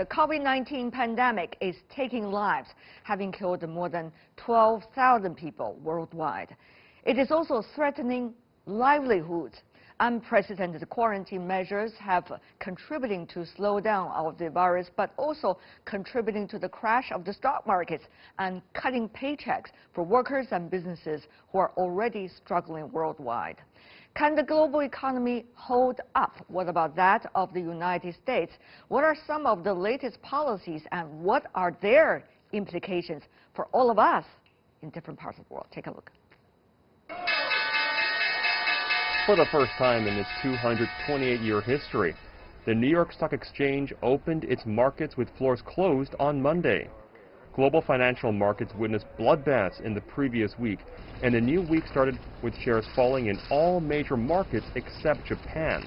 The COVID-19 pandemic is taking lives, having killed more than 12,000 people worldwide. It is also threatening livelihoods. Unprecedented quarantine measures have contributing to slowdown of the virus, but also contributing to the crash of the stock markets and cutting paychecks for workers and businesses who are already struggling worldwide. Can the global economy hold up? What about that of the United States? What are some of the latest policies and what are their implications for all of us in different parts of the world? Take a look. For the first time in its 228-year history, the New York Stock Exchange opened its markets with floors closed on Monday. Global financial markets witnessed bloodbaths in the previous week, and the new week started with shares falling in all major markets except Japan.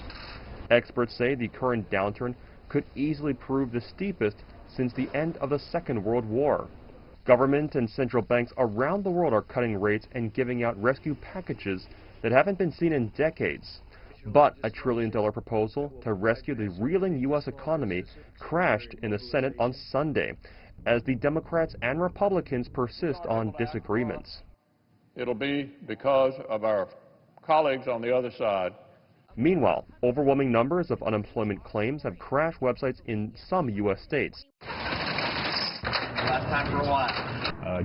Experts say the current downturn could easily prove the steepest since the end of the Second World War. Government and central banks around the world are cutting rates and giving out rescue packages that haven't been seen in decades. But a $1 trillion proposal to rescue the reeling U.S. economy crashed in the Senate on Sunday, as the Democrats and Republicans persist on disagreements. It'll be because of our colleagues on the other side. Meanwhile, overwhelming numbers of unemployment claims have crashed websites in some U.S. states. Last time for a while.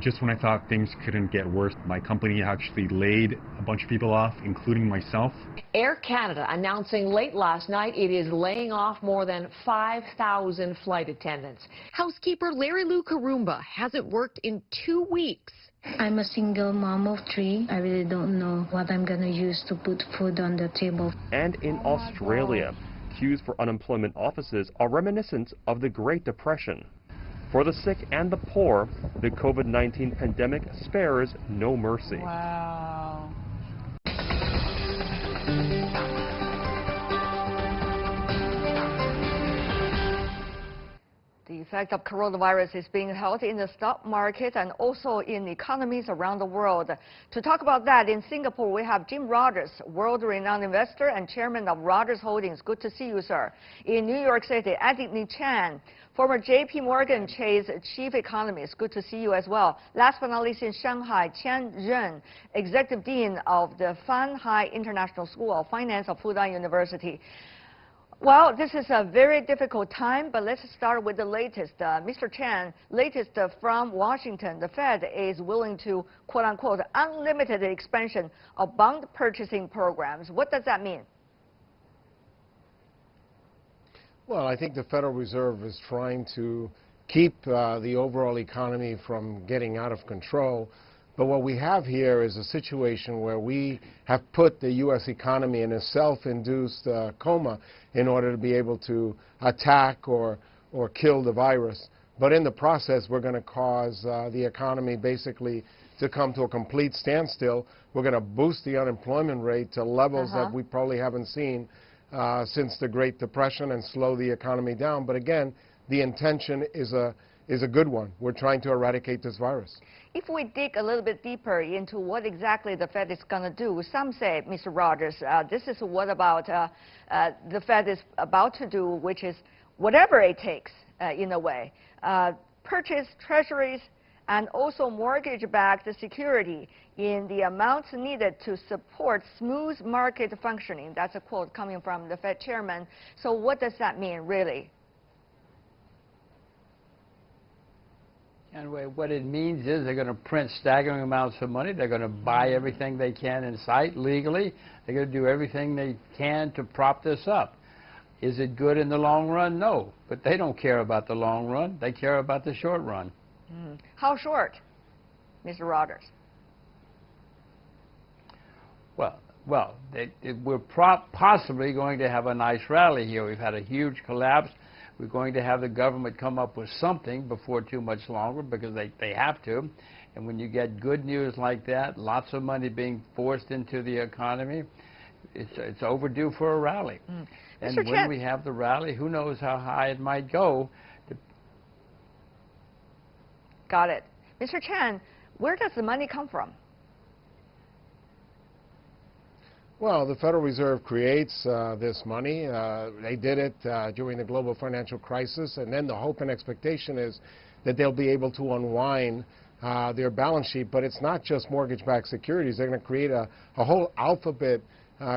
Just when I thought things couldn't get worse, my company actually laid a bunch of people off, including myself. Air Canada announcing late last night it is laying off more than 5,000 flight attendants. Housekeeper Larry Lou Karumba hasn't worked in 2 weeks. I'm a single mom of 3. I really don't know what I'm going to use to put food on the table. And in Australia, queues for unemployment offices are reminiscent of the Great Depression. For the sick and the poor, the COVID-19 pandemic spares no mercy. Wow. The effect of coronavirus is being felt in the stock market and also in economies around the world. To talk about that, in Singapore, we have Jim Rogers, world-renowned investor and chairman of Rogers Holdings. Good to see you, sir. In New York City, Anthony Chan, former J.P. Morgan Chase chief economist. Good to see you as well. Last but not least, in Shanghai, Qian Ren, executive dean of the Fan Hai International School of Finance of Fudan University. Well, this is a very difficult time, but let's start with the latest. Mr. Chen, latest from Washington, the Fed is willing to, quote-unquote, unlimited expansion of bond purchasing programs. What does that mean? Well, I think the Federal Reserve is trying to keep the overall economy from getting out of control. But what we have here is a situation where we have put the U.S. economy in a self-induced coma in order to be able to attack or kill the virus. But in the process, we're going to cause the economy basically to come to a complete standstill. We're going to boost the unemployment rate to levels that we probably haven't seen since the Great Depression and slow the economy down. But again, the intention is a good one. We're trying to eradicate this virus. If we dig a little bit deeper into what exactly the Fed is going to do, some say, Mr. Rogers, this is what about the Fed is about to do, which is whatever it takes, in a way. Purchase treasuries and also mortgage-backed security in the amounts needed to support smooth market functioning. That's a quote coming from the Fed chairman. So what does that mean, really? Anyway, what it means is they're going to print staggering amounts of money. They're going to buy everything they can in sight legally. They're going to do everything they can to prop this up. Is it good in the long run? No. But they don't care about the long run. They care about the short run. How short, Mr. Rogers? Well, we're possibly going to have a nice rally here. We've had a huge collapse. We're going to have the government come up with something before too much longer because they have to. And when you get good news like that, lots of money being forced into the economy, it's overdue for a rally. And when we have the rally, who knows how high it might go. Got it. Mr. Chen, where does the money come from? Well, the Federal Reserve creates this money. They did it during the global financial crisis, and then the hope and expectation is that they'll be able to unwind their balance sheet. But it's not just mortgage-backed securities. They're going to create a whole alphabet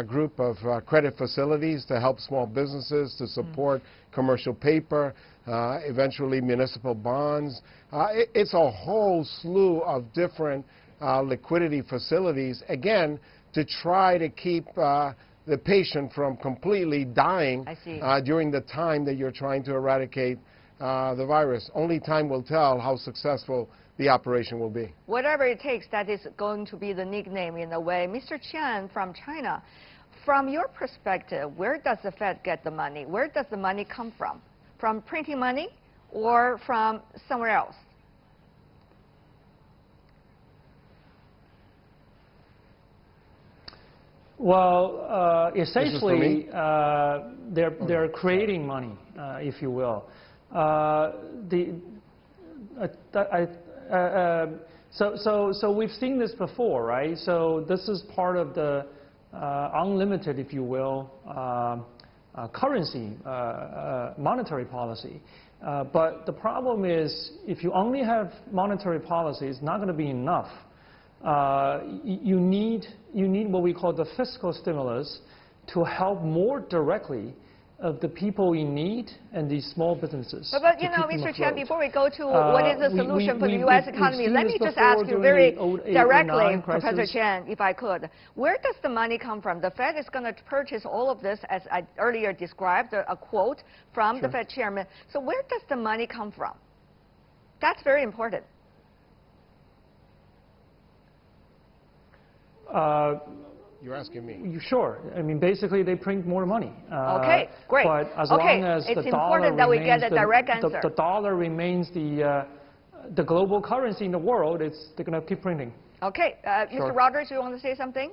group of credit facilities to help small businesses, to support commercial paper, eventually municipal bonds. It's a whole slew of different liquidity facilities, again, to try to keep the patient from completely dying during the time that you're trying to eradicate the virus. Only time will tell how successful the operation will be. Whatever it takes, that is going to be the nickname in a way. Mr. Chen from China, from your perspective, where does the Fed get the money? Where does the money come from? From printing money or from somewhere else? Well, essentially, they're creating money, if you will. So we've seen this before, right? So this is part of the unlimited, if you will, currency, monetary policy. But the problem is, if you only have monetary policy, it's not going to be enough. You need what we call the fiscal stimulus to help more directly of the people in need and these small businesses. But you know, Mr. Chen, before we go to what is the solution for the U.S. economy, let me just ask you very directly, Professor Chen, if I could. Where does the money come from? The Fed is going to purchase all of this, as I earlier described, a quote from the Fed chairman. So where does the money come from? That's very important. You're asking me? Sure. I mean, basically, they print more money. Okay, great. But as long as it's the dollar important that we get a direct answer. The dollar remains the global currency in the world, they're going to keep printing. Okay. Mr. Rogers, you want to say something?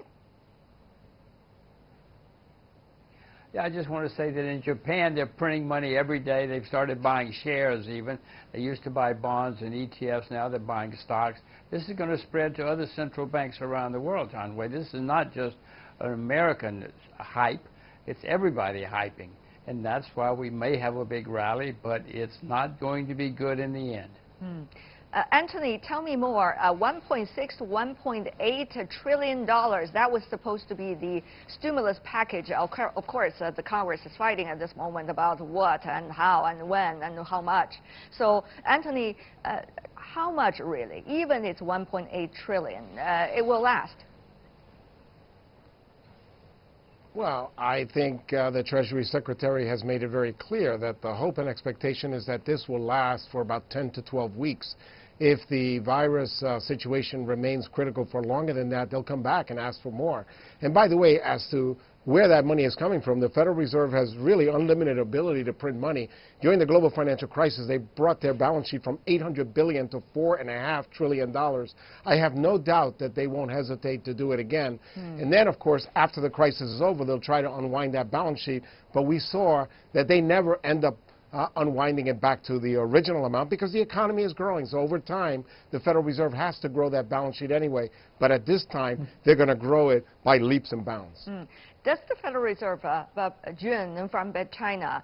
Yeah, I just want to say that in Japan, they're printing money every day. They've started buying shares even. They used to buy bonds and ETFs. Now they're buying stocks. This is going to spread to other central banks around the world, John Wei. This is not just an American hype. It's everybody hyping. And that's why we may have a big rally, but it's not going to be good in the end. Anthony, tell me more. 1.6 to 1.8 trillion dollars. That was supposed to be the stimulus package. Of course, the Congress is fighting at this moment about what and how and when and how much. So, Anthony, how much really? Even it's 1.8 trillion, it will last. Well, I think the Treasury Secretary has made it very clear that the hope and expectation is that this will last for about 10 to 12 weeks. If the virus situation remains critical for longer than that, they'll come back and ask for more. And by the way, as to where that money is coming from, the Federal Reserve has really unlimited ability to print money. During the global financial crisis, they brought their balance sheet from $800 billion to $4.5 trillion. I have no doubt that they won't hesitate to do it again. And then, of course, after the crisis is over, they'll try to unwind that balance sheet. But we saw that they never end up unwinding it back to the original amount because the economy is growing. So over time, the Federal Reserve has to grow that balance sheet anyway. But at this time, they're going to grow it by leaps and bounds. Does the Federal Reserve, Jun from China,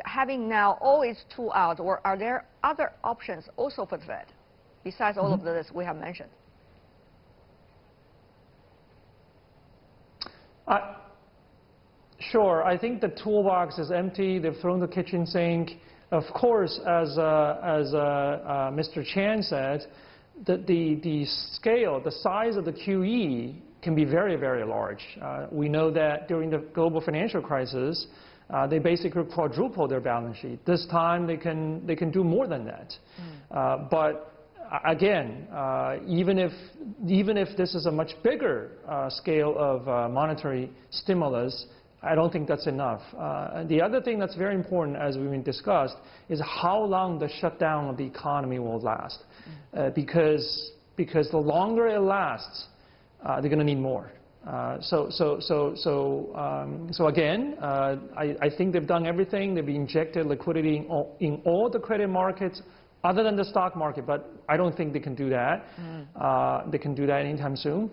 having now all its tools out, or are there other options also for the Fed, besides all of this we have mentioned? Sure. I think the toolbox is empty. They've thrown the kitchen sink. Of course, as Mr. Chan said, the scale, the size of the QE can be very, very large. We know that during the global financial crisis, they basically quadrupled their balance sheet. This time, they can do more than that. But again, even if this is a much bigger scale of monetary stimulus, I don't think that's enough. The other thing that's very important, as we've discussed, is how long the shutdown of the economy will last. Because the longer it lasts, they're going to need more. So again, I think they've done everything. They've injected liquidity in all the credit markets, other than the stock market. But I don't think they can do that. They can do that anytime soon.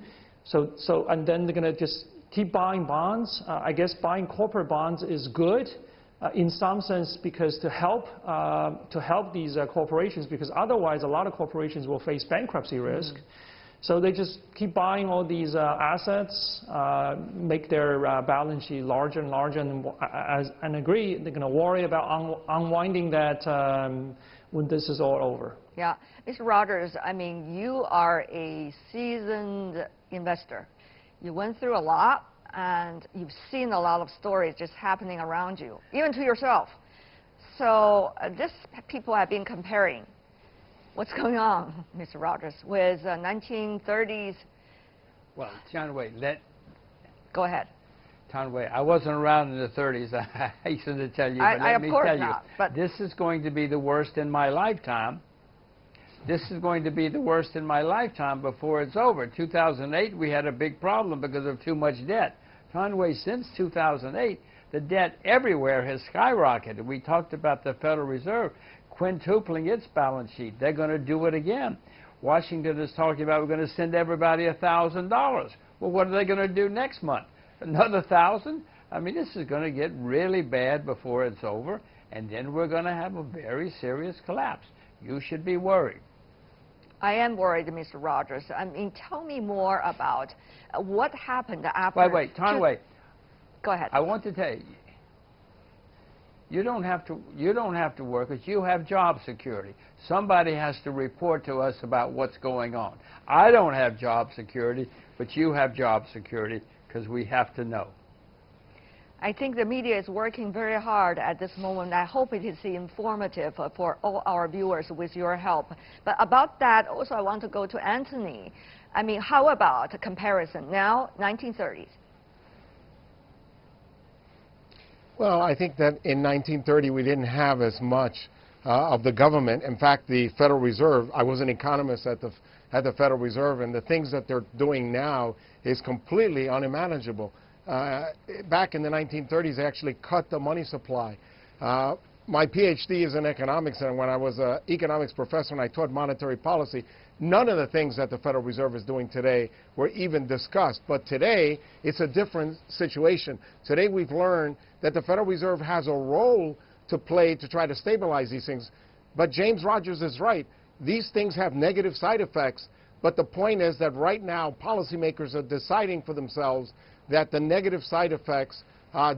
And then they're going to just keep buying bonds. I guess buying corporate bonds is good in some sense because to help these corporations, because otherwise a lot of corporations will face bankruptcy risk. So they just keep buying all these assets, make their balance sheet larger and larger, and agree they're going to worry about unwinding that when this is all over. Yeah, Mr. Rogers, I mean, you are a seasoned investor. You went through a lot, and you've seen a lot of stories just happening around you, even to yourself. So people have been comparing what's going on, Mr. Rogers, with 1930s. Well, Tianwei, Go ahead. Tianwei, I wasn't around in the 30s. I hasten to tell you, but let let me me tell tell not, you, but this is going to be the worst in my lifetime. This is going to be the worst in my lifetime before it's over. 2008, we had a big problem because of too much debt. Tianwei, since 2008, the debt everywhere has skyrocketed. We talked about the Federal Reserve quintupling its balance sheet. They're going to do it again. Washington is talking about we're going to send everybody $1,000. Well, what are they going to do next month? Another 1,000? I mean, this is going to get really bad before it's over, and then we're going to have a very serious collapse. You should be worried. I am worried, Mr. Rogers. I mean, tell me more about what happened after... Wait, Tianwei. Go ahead. I want to tell you, you don't have to work because you have job security. Somebody has to report to us about what's going on. I don't have job security, but you have job security because we have to know. I think the media is working very hard at this moment. I hope it is informative for all our viewers with your help. But about that, also I want to go to Anthony. I mean, how about a comparison now, 1930s? Well, I think that in 1930 we didn't have as much of the government. In fact, the Federal Reserve, I was an economist at the Federal Reserve, and the things that they're doing now is completely unmanageable. Back in the 1930s, they actually cut the money supply. My PhD is in economics, and when I was an economics professor and I taught monetary policy, none of the things that the Federal Reserve is doing today were even discussed. But today, it's a different situation. Today, we've learned that the Federal Reserve has a role to play to try to stabilize these things. But James Rogers is right. These things have negative side effects. But the point is that right now, policymakers are deciding for themselves that the negative side effects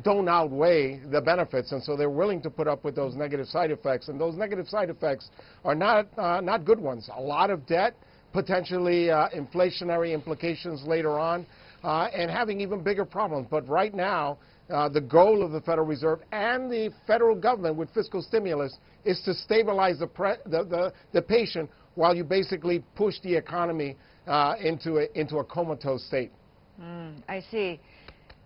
don't outweigh the benefits, and so they're willing to put up with those negative side effects. And those negative side effects are not good ones. A lot of debt, potentially inflationary implications later on, and having even bigger problems. But right now, the goal of the Federal Reserve and the federal government with fiscal stimulus is to stabilize the patient while you basically push the economy into a comatose state. I see.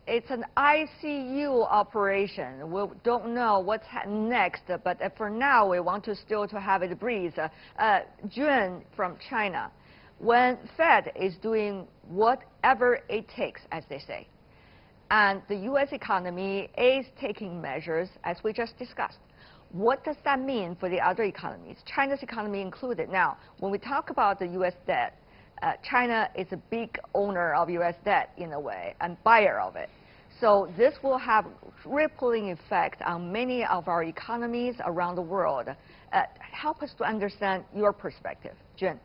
It's an ICU operation. We don't know what's next, but for now, we want to still have it breathe. Jun from China, when Fed is doing whatever it takes, as they say, and the U.S. economy is taking measures, as we just discussed, what does that mean for the other economies, China's economy included? Now, when we talk about the U.S. debt, China is a big owner of U.S. debt in a way and buyer of it. So this will have rippling effect on many of our economies around the world. Help us to understand your perspective, Jun.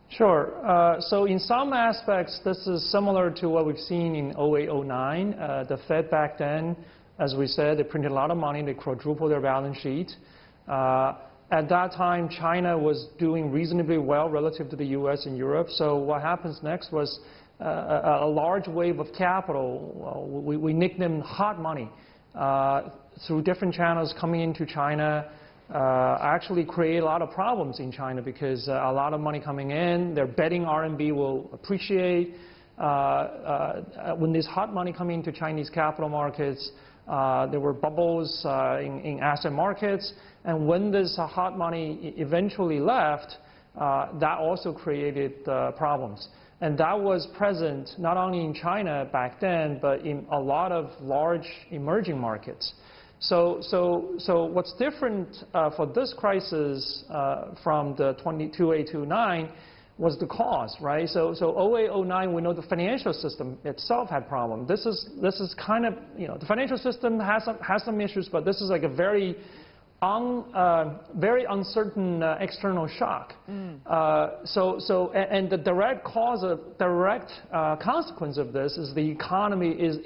Sure. So in some aspects, this is similar to what we've seen in 08-09. The Fed back then, as we said, they printed a lot of money. They quadrupled their balance sheet. At that time, China was doing reasonably well relative to the U.S. and Europe. So what happens next was a large wave of capital. We nicknamed hot money through different channels coming into China. Actually create a lot of problems in China because a lot of money coming in, they're betting RMB will appreciate. When this hot money coming into Chinese capital markets, there were bubbles in asset markets. And when this hot money eventually left, that also created problems. And that was present not only in China back then, but in a lot of large emerging markets. So what's different for this crisis from the 2008-09 was the cause, right? So 08, 09, we know the financial system itself had problems. This is kind of, you know, the financial system has some issues, but this is like a very uncertain external shock. And the direct consequence of this is the economy is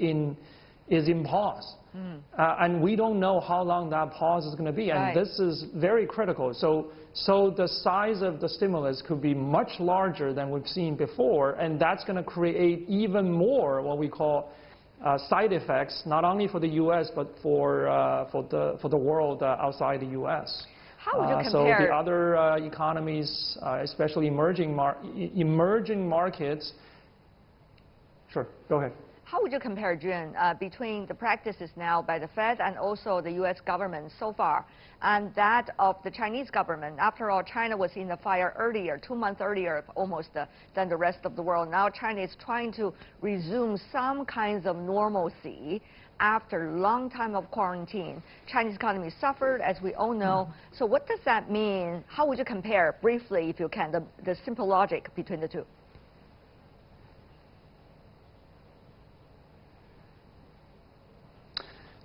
in pause. And we don't know how long that pause is going to be, and this is very critical. So the size of the stimulus could be much larger than we've seen before, and that's going to create even more what we call side effects, not only for the U.S. but for the world outside the U.S. How would you compare? So the other economies, especially emerging markets. Sure, go ahead. How would you compare, Jun, between the practices now by the Fed and also the U.S. government so far, and that of the Chinese government? After all, China was in the fire earlier, 2 months earlier almost than the rest of the world. Now China is trying to resume some kinds of normalcy after a long time of quarantine. Chinese economy suffered, as we all know. So what does that mean? How would you compare, briefly, if you can, the simple logic between the two?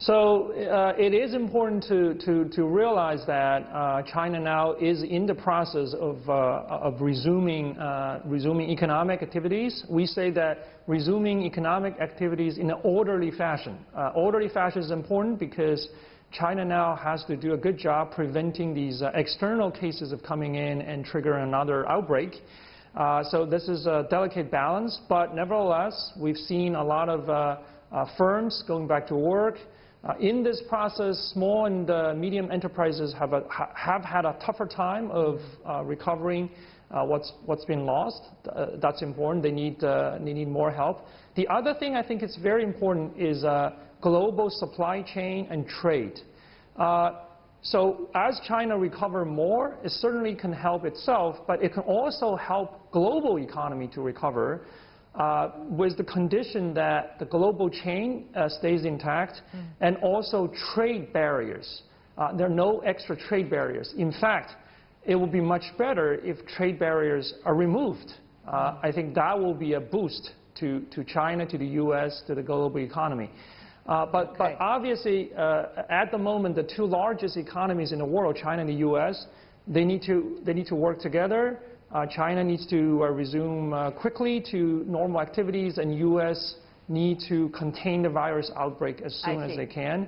So it is important to realize that China now is in the process of resuming economic activities. We say that resuming economic activities in an orderly fashion. Orderly fashion is important because China now has to do a good job preventing these external cases of coming in and trigger another outbreak. So this is a delicate balance, but nevertheless, we've seen a lot of firms going back to work. In this process, small and medium enterprises have had a tougher time of recovering what's been lost. That's important. They need more help. The other thing I think is very important is global supply chain and trade. So as China recovers more, it certainly can help itself, but it can also help global economy to recover. With the condition that the global chain stays intact and also trade barriers. There are no extra trade barriers. In fact, it would be much better if trade barriers are removed. I think that will be a boost to China, to the U.S., to the global economy. But obviously, at the moment, the two largest economies in the world, China and the U.S., they need to work together. China needs to resume quickly to normal activities, and U.S. need to contain the virus outbreak as soon as they can.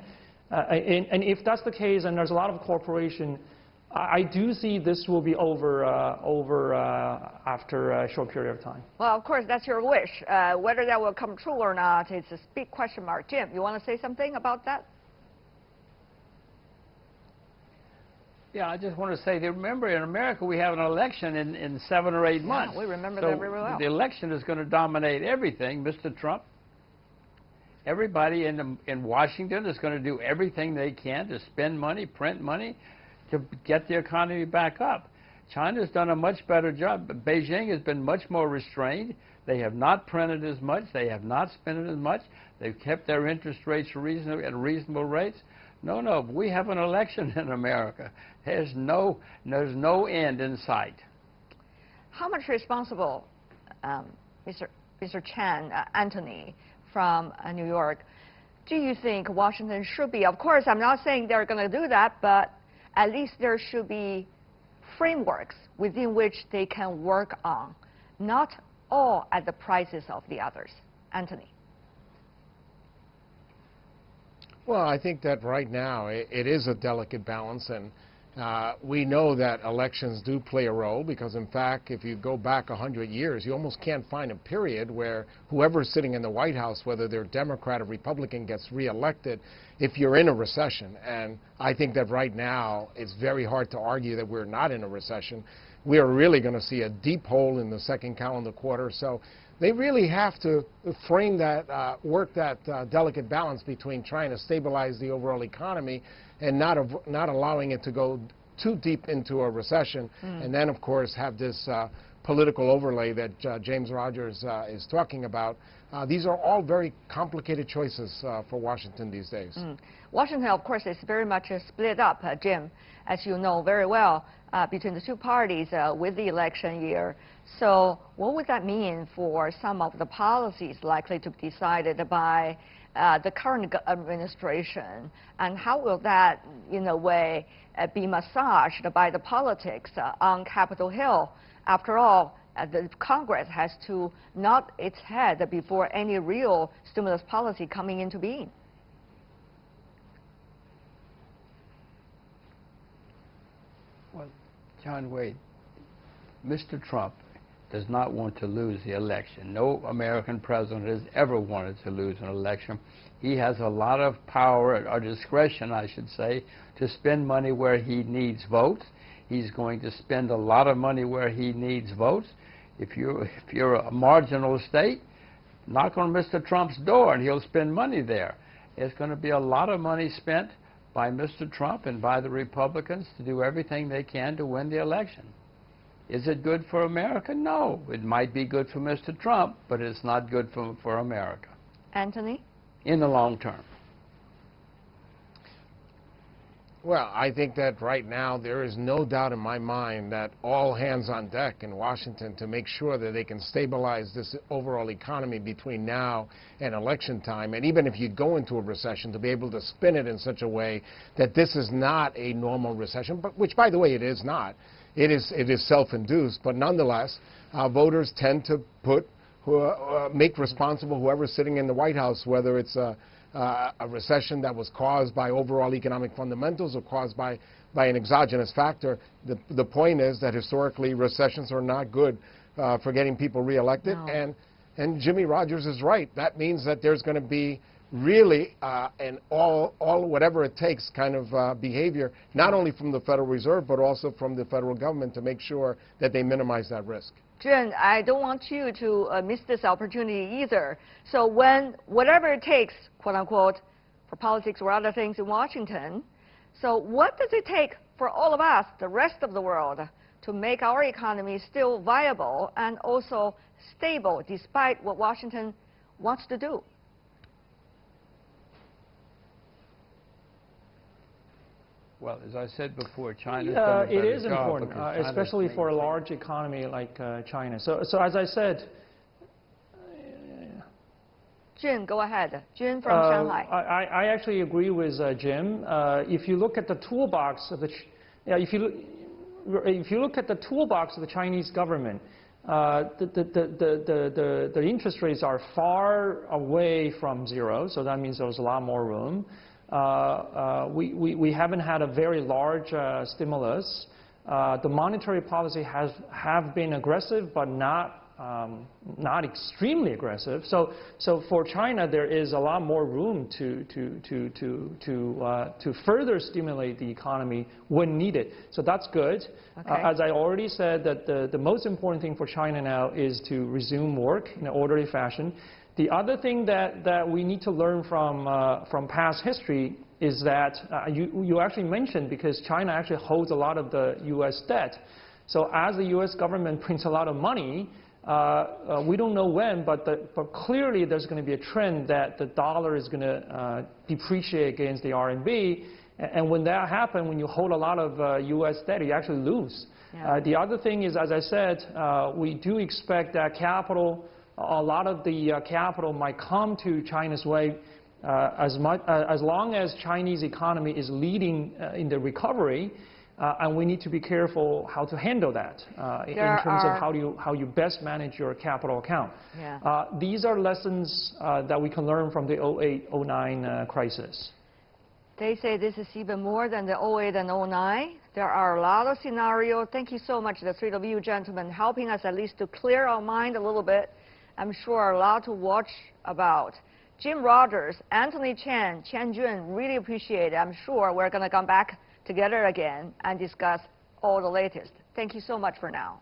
And if that's the case, and there's a lot of cooperation, I do see this will be over after a short period of time. Well, of course, that's your wish. Whether that will come true or not, it's a big question mark. Jim, you want to say something about that? Yeah, I just want to say that, remember, in America, we have an election in 7 or 8 months. Yeah, we remember that very well. The election is going to dominate everything, Mr. Trump. Everybody in Washington is going to do everything they can to spend money, print money, to get the economy back up. China's done a much better job. Beijing has been much more restrained. They have not printed as much. They have not spent as much. They've kept their interest rates at reasonable rates. No, we have an election in America. There's no end in sight. How much responsible, Mr. Chan, Anthony from New York, do you think Washington should be? Of course, I'm not saying they're going to do that, but at least there should be frameworks within which they can work on, not all at the prices of the others. Anthony. Well, I think that right now it is a delicate balance, and we know that elections do play a role because, in fact, if you go back 100 years, you almost can't find a period where whoever's sitting in the White House, whether they're Democrat or Republican, gets reelected if you're in a recession. And I think that right now it's very hard to argue that we're not in a recession. We are really going to see a deep hole in the second calendar quarter. So they really have to frame that, work that delicate balance between trying to stabilize the overall economy and not allowing it to go too deep into a recession, and then, of course, have this political overlay that James Rogers is talking about. These are all very complicated choices for Washington these days. Washington, of course, is very much split up, Jim, as you know very well, between the two parties with the election year. So what would that mean for some of the policies likely to be decided by the current administration? And how will that, in a way, be massaged by the politics on Capitol Hill? After all, the Congress has to nod its head before any real stimulus policy coming into being. Well, John Wade, Mr. Trump does not want to lose the election. No American president has ever wanted to lose an election. He has a lot of power, or discretion, I should say, to spend money where he needs votes. He's going to spend a lot of money where he needs votes. If you're a marginal state, knock on Mr. Trump's door and he'll spend money there. There's going to be a lot of money spent by Mr. Trump and by the Republicans to do everything they can to win the election. Is it good for America? No. It might be good for Mr. Trump, but it's not good for America. Anthony? In the long term. Well, I think that right now there is no doubt in my mind that all hands on deck in Washington to make sure that they can stabilize this overall economy between now and election time. And even if you go into a recession, to be able to spin it in such a way that this is not a normal recession, but which, by the way, it is not. It is self-induced, but nonetheless, voters tend to make responsible whoever's sitting in the White House, whether it's a recession that was caused by overall economic fundamentals or caused by an exogenous factor. The point is that historically recessions are not good for getting people reelected. No. And Jimmy Rogers is right. That means that there's going to be really an all whatever it takes kind of behavior, not only from the Federal Reserve, but also from the federal government to make sure that they minimize that risk. Jen, I don't want you to miss this opportunity either. So whatever it takes, quote unquote, for politics or other things in Washington, so what does it take for all of us, the rest of the world, to make our economy still viable and also stable despite what Washington wants to do? Well, as I said before, China's done a better job. It is important, especially for a large economy like China. So as I said, Jim, go ahead. Jim from Shanghai. I actually agree with Jim. If you look at the toolbox of the, if you look at the toolbox of the Chinese government, the interest rates are far away from zero. So that means there's a lot more room. We haven't had a very large stimulus. The monetary policy have been aggressive, but not extremely aggressive. So for China, there is a lot more room to further stimulate the economy when needed. So that's good. Okay. As I already said, that the most important thing for China now is to resume work in an orderly fashion. The other thing that we need to learn from past history is that you actually mentioned, because China actually holds a lot of the U.S. debt. So as the U.S. government prints a lot of money, we don't know when, but clearly there's going to be a trend that the dollar is going to depreciate against the RMB. And when that happens, when you hold a lot of U.S. debt, you actually lose. Yeah. The other thing is, as I said, we do expect that a lot of the capital might come to China's way as long as Chinese economy is leading in the recovery, and we need to be careful how to handle that in terms of how you best manage your capital account. Yeah. These are lessons that we can learn from the 08-09 crisis. They say this is even more than the 08 and 09. There are a lot of scenarios. Thank you so much, the three of you gentlemen, helping us at least to clear our mind a little bit. I'm sure a lot to watch about. Jim Rogers, Anthony Chen, Chen Jun, really appreciate it. I'm sure we're going to come back together again and discuss all the latest. Thank you so much for now.